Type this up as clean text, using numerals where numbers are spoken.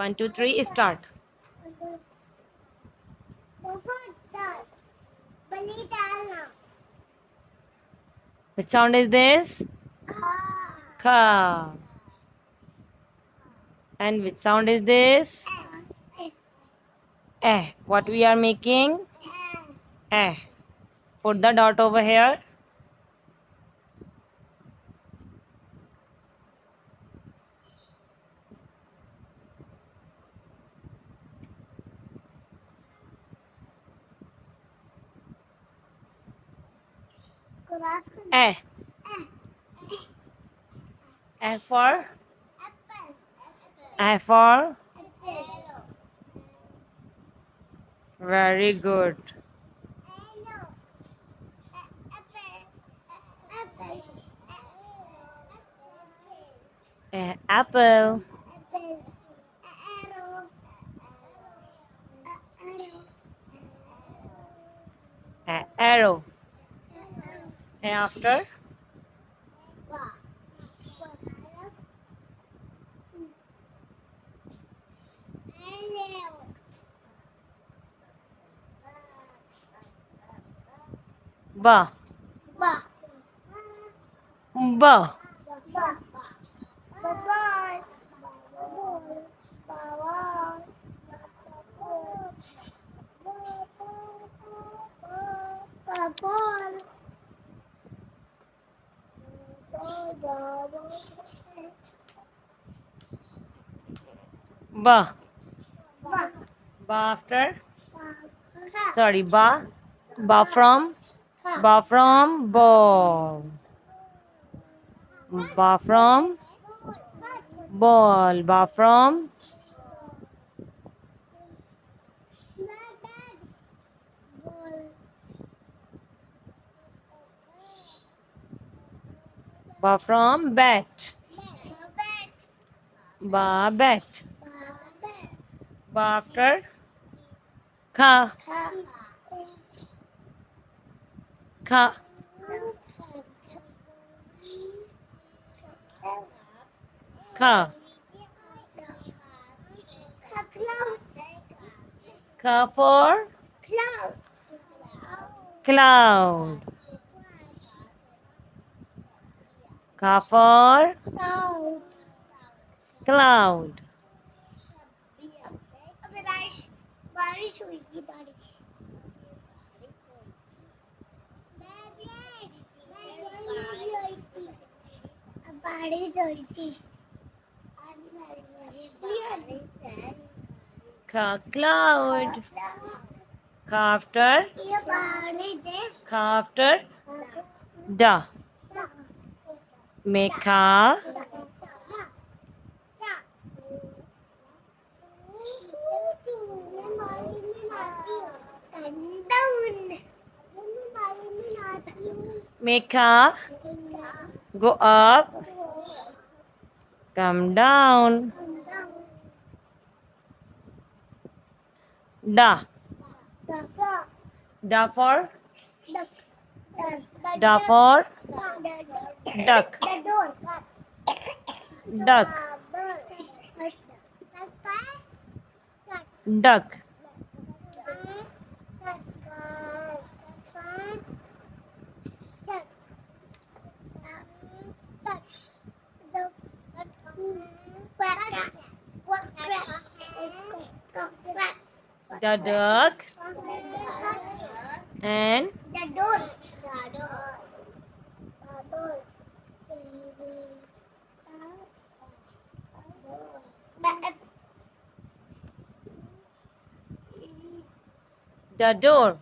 1, 2, 3, start. Which sound is this? Ka. And which sound is this? Eh. What we are making? Eh. Put the dot over here. Eh. Eh for? Eh for? Very good. Eh, apple. Eh, arrow. And after? Ba. Ba. Ba. Ba after? Sorry, ba. Ba from? Ba from ball. Ba from ball. Ba from ba from bat. Ba bat. Ba after? Ka. Ka. Ka. Ka for cloud. Ka for cloud. बारिश हुई बारिश बारिश हुई थी Ka cloud. Ka after? Ka after? Da. Make ka. Make ka. Go up. Come down. Da. Da for? Da for? Duck. Duck. Duck. The duck. And the door.